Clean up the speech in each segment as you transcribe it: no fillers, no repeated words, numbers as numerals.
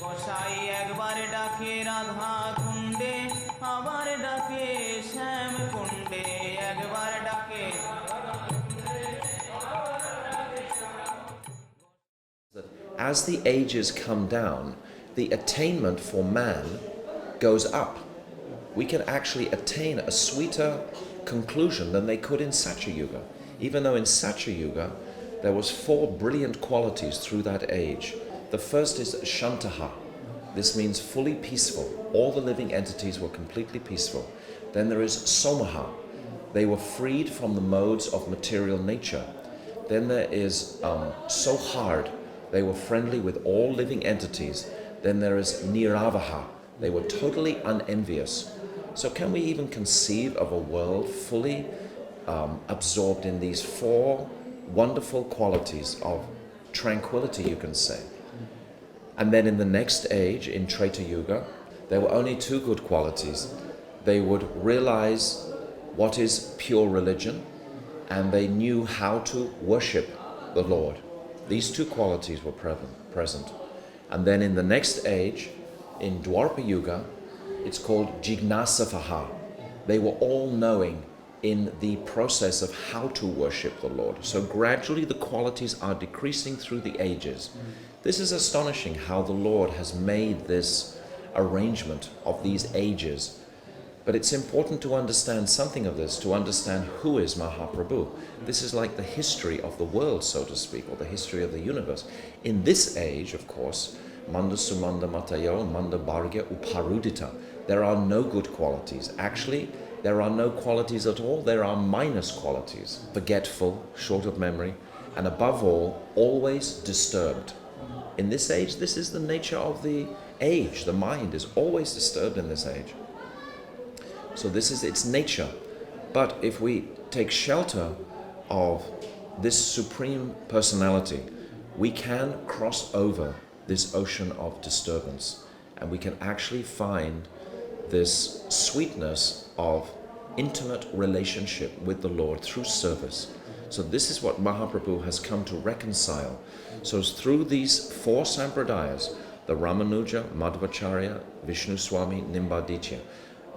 গোসাই একবার ডাকে রাধা কুণ্ডে, আবার ডাকে শ্যাম কুণ্ডে, একবার ডাকে। As the ages come down, the attainment for man goes up. We can actually attain a sweeter conclusion than they could in Satya Yuga. Even though in Satya Yuga there was 4 brilliant qualities through that age. The first is Shantaha. This means fully peaceful. All the living entities were completely peaceful. Then there is Somaha. They were freed from the modes of material nature. Then there is so hard. They were friendly with all living entities. Then there is Niravaha. They were totally unenvious. So can we even conceive of a world fully absorbed in these 4 wonderful qualities of tranquility, you can say? And then in the next age, in Treta Yuga, there were only 2 good qualities. They would realize what is pure religion, and they knew how to worship the Lord. These 2 qualities were present. And then in the next age, in Dwapara Yuga, it's called Jignasafaha. They were all knowing in the process of how to worship the Lord. So gradually the qualities are decreasing through the ages. This is astonishing how the Lord has made this arrangement of these ages. But it's important to understand something of this, to understand who is Mahaprabhu. This is like the history of the world, so to speak, or the history of the universe. In this age, of course, Manda Sumanda Matayo, Manda Bhargya Uparudita, there are no good qualities. Actually, there are no qualities at all. There are minus qualities. Forgetful, short of memory, and above all, always disturbed. In this age, this is the nature of the age. The mind is always disturbed in this age. So this is its nature. But if we take shelter of this supreme personality, we can cross over this ocean of disturbance, and we can actually find this sweetness of intimate relationship with the Lord through service. So this is what Mahaprabhu has come to reconcile. So through these 4 sampradayas, the Ramanuja, Madhvacharya, Vishnu Swami, Nimbaditya,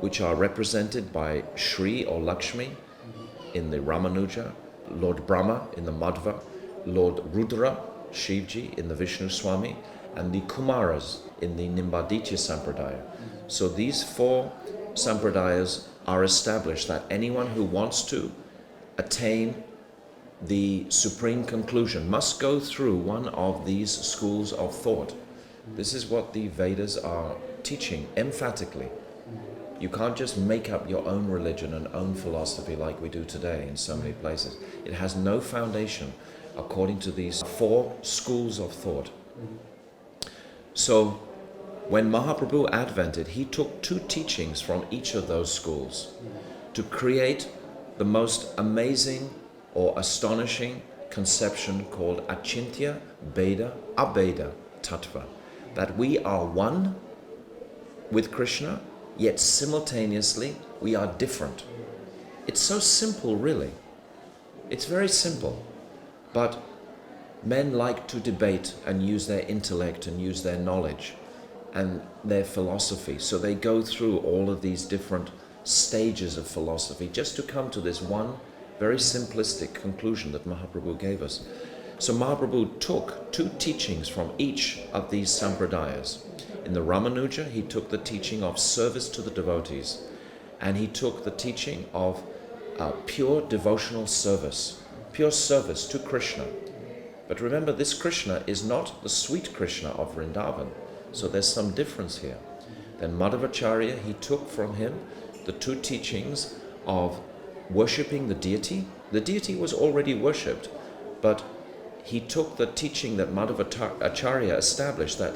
which are represented by Shri or Lakshmi in the Ramanuja, Lord Brahma in the Madhva, Lord Rudra, Shivji in the Vishnu Swami, and the Kumaras in the Nimbaditya Sampradaya. So these 4 sampradayas are established that anyone who wants to attain the supreme conclusion must go through one of these schools of thought. This is what the Vedas are teaching emphatically. You can't just make up your own religion and own philosophy like we do today in so many places. It has no foundation according to these 4 schools of thought. So when Mahaprabhu advented, he took 2 teachings from each of those schools to create the most amazing or astonishing conception called Achintya Beda Abeda Tattva, that we are one with Krishna, yet simultaneously we are different. It's so simple, really. It's very simple. But men like to debate and use their intellect and use their knowledge and their philosophy. So they go through all of these different stages of philosophy just to come to this one very simplistic conclusion that Mahaprabhu gave us. So Mahaprabhu took 2 teachings from each of these sampradayas. In the Ramanuja, he took the teaching of service to the devotees, and he took the teaching of pure devotional service to Krishna. But remember, this Krishna is not the sweet Krishna of Vrindavan, so there's some difference here. Then Madhvacharya, he took from him the 2 teachings of worshipping the deity. The deity was already worshipped, but he took the teaching that Madhvacharya established, that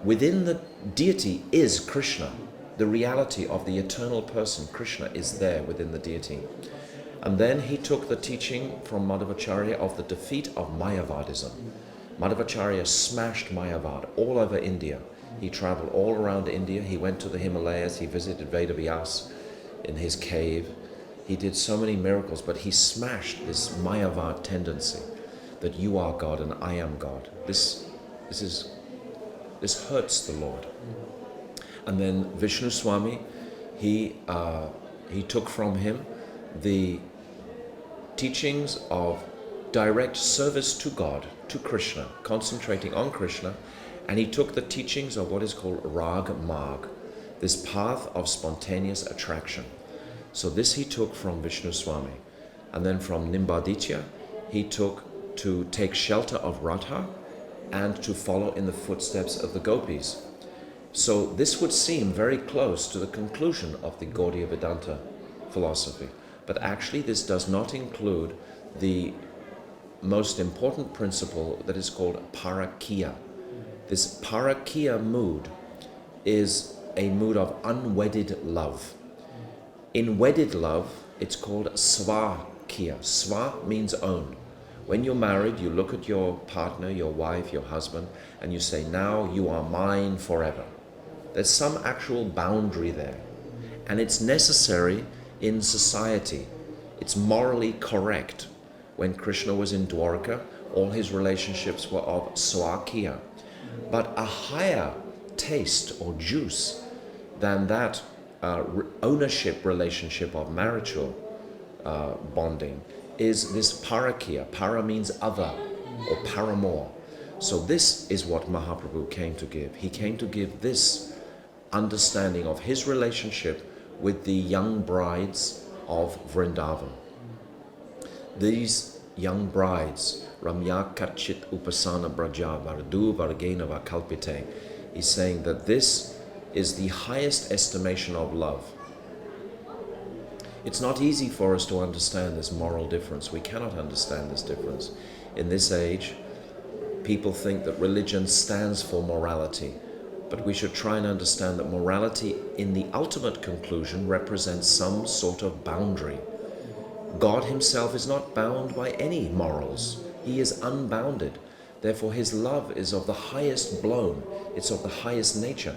within the deity is Krishna. The reality of the eternal person, Krishna, is there within the deity. And then he took the teaching from Madhvacharya of the defeat of Mayavadism. Madhvacharya smashed Mayavad all over India. He traveled all around India. He went to the Himalayas. He visited Vedavyas in his cave. He did so many miracles, but he smashed this Mayavad tendency that you are God and I am God. This is This hurts the Lord. And then Vishnu Swami, he took from him the teachings of direct service to God, to Krishna, concentrating on Krishna, and he took the teachings of what is called Rag Marg, this path of spontaneous attraction. So this he took from Vishnu Swami. And then from Nimbaditya, he took to take shelter of Radha and to follow in the footsteps of the gopis. So this would seem very close to the conclusion of the Gaudiya Vedanta philosophy. But actually this does not include the most important principle that is called parakya. This parakya mood is a mood of unwedded love. In wedded love, it's called svakya. Sva means own. When you're married, you look at your partner, your wife, your husband, and you say, now you are mine forever. There's some actual boundary there. And it's necessary in society. It's morally correct. When Krishna was in Dwarka, all his relationships were of swakya. But a higher taste or juice than that ownership relationship of marital bonding is this parakya. Para means other or paramour. So this is what Mahaprabhu came to give. He came to give this understanding of his relationship with the young brides of Vrindavan. These young brides, Ramya Kachit Upasana Braja Vardu Vargenava Kalpite, is saying that this is the highest estimation of love. It's not easy for us to understand this moral difference. We cannot understand this difference. In this age, people think that religion stands for morality, but we should try and understand that morality in the ultimate conclusion represents some sort of boundary. God himself is not bound by any morals. He is unbounded. Therefore his love is of the highest blown. It's of the highest nature.